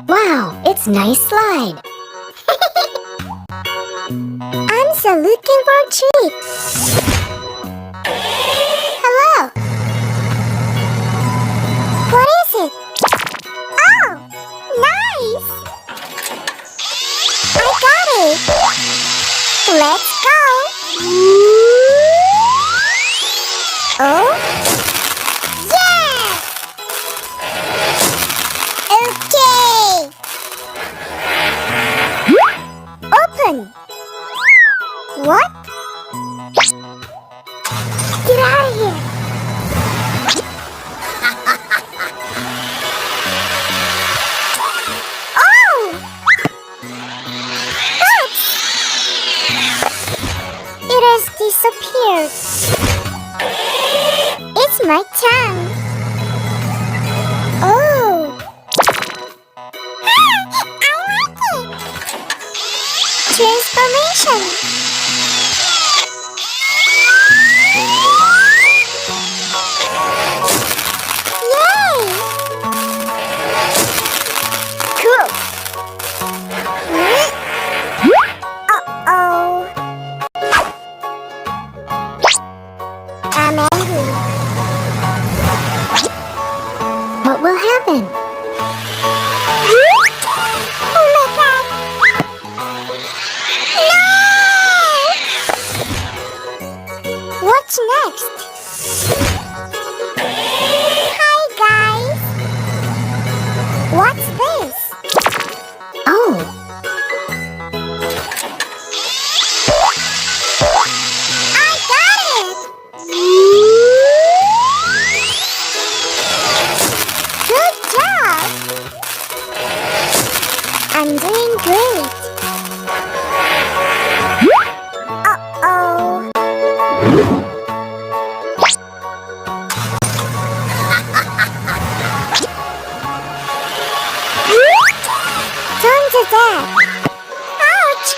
Wow, it's nice slide. I'm so looking for a treat. Hello. What is it? Oh, nice. I got it. Let's go. Oh, yeah. Okay. Open. What? Get out of here. Oh! Oops! It has disappeared. It's my turn. Oh! I like it! Transformation! Yay! Cool! Uh-oh! I'm angry. What will happen? Oh my god! No! What's next? Hi guys! What's this? Oh! I got it! Good job! I'm doing great! Uh-oh! Turn to that! Ouch!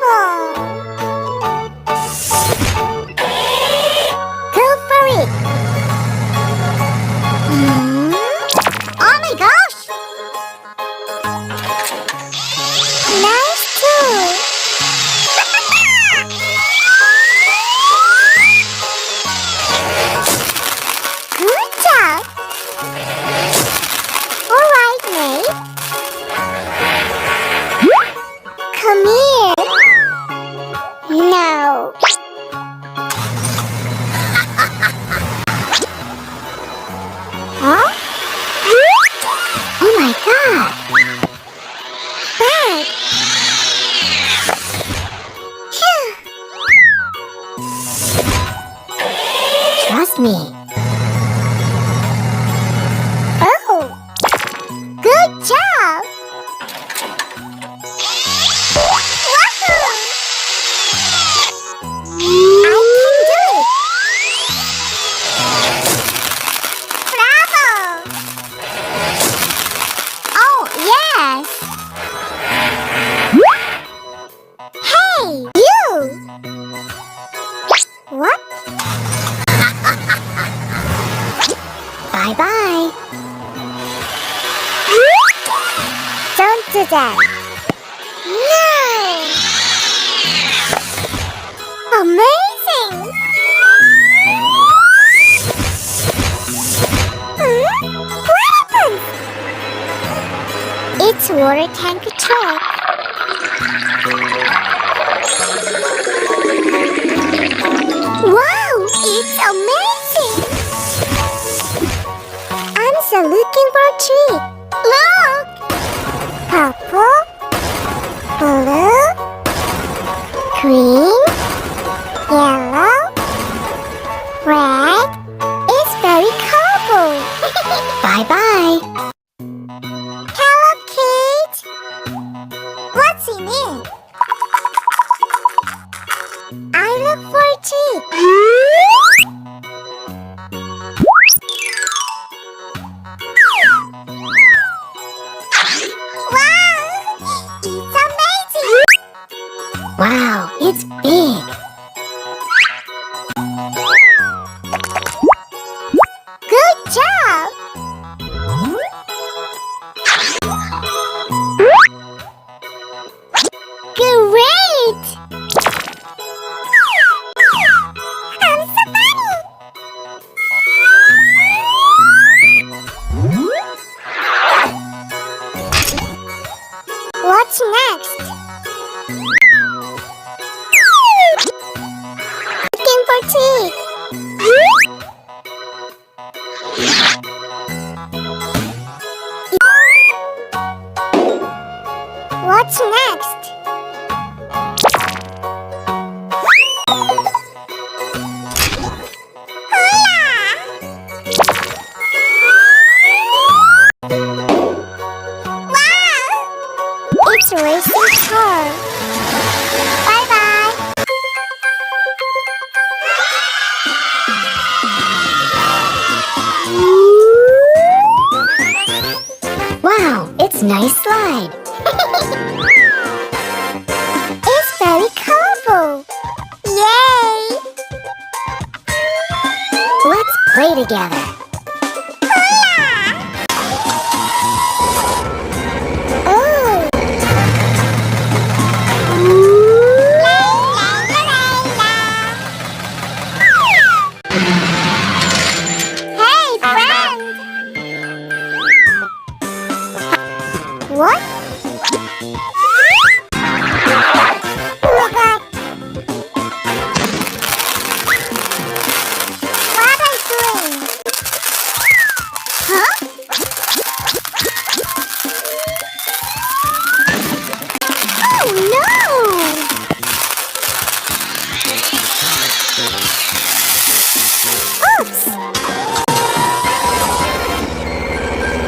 Oh. Go for it! Oh my gosh! Nice too! Good job! Alright, mate. Come here. No. Huh? Oh my god. Bad. Phew. Trust me. Oh. Good job. Wahoo! I can do it. Bravo! Oh, yes! Hey, you! What? Bye-bye. Don't do that. No! Amazing! What happened? It's water tank truck. Wow, it's amazing! I'm so looking for a treat. Look! Purple, blue, green, yellow, red. It's very colorful. Bye-bye. Hello, kids. What's in it? I look for a treat. Wow, it's big. What's next? Wow! It's a racing car. Bye-bye. Wow, it's nice slide. It's very colorful. Yay! Let's play together. Oh! Hey, friend! What? Oh my God! What am I doing? Huh? Oh no! Oops!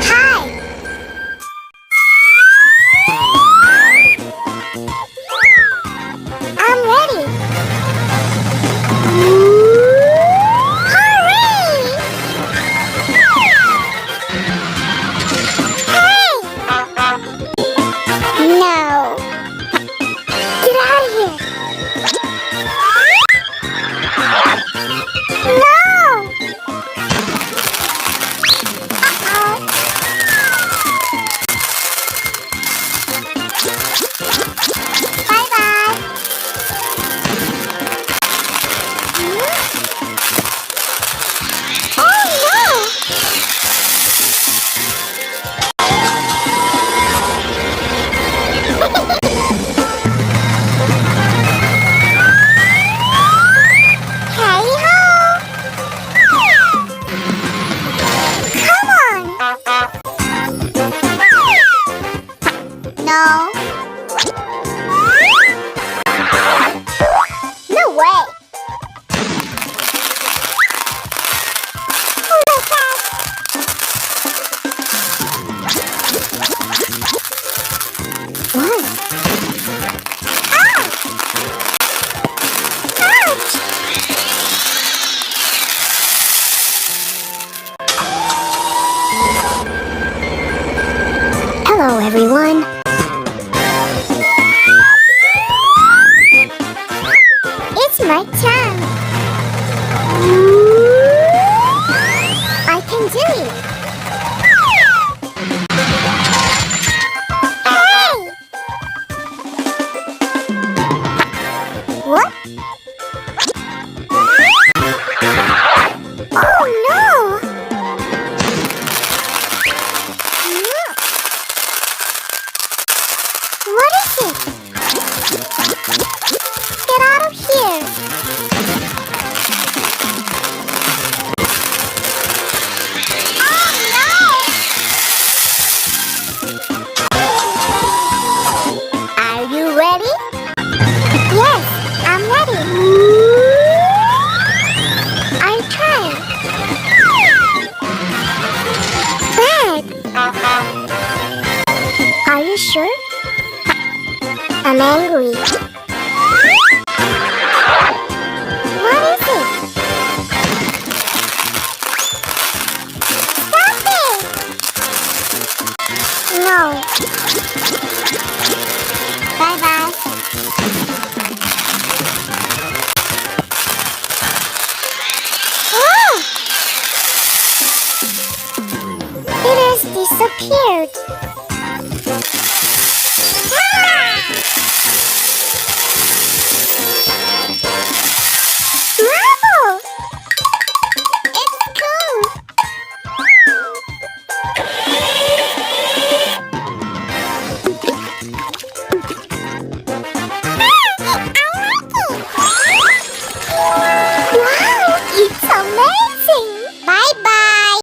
Hi! I'm ready! Hurry! Hey! No! Get out of here! No! Uh-oh! Bye-bye! No. No way. Oh my God. What? Ah! Ouch! Hello, everyone. It's my turn. I can do it. Hey! What? Oh no! What is it? Get out of here! Oh no! Are you ready? Yes, I'm ready. I'll try. Bad. Are you sure? I'm angry. What is it? Stop it! No. Bye-bye. Oh! It has disappeared.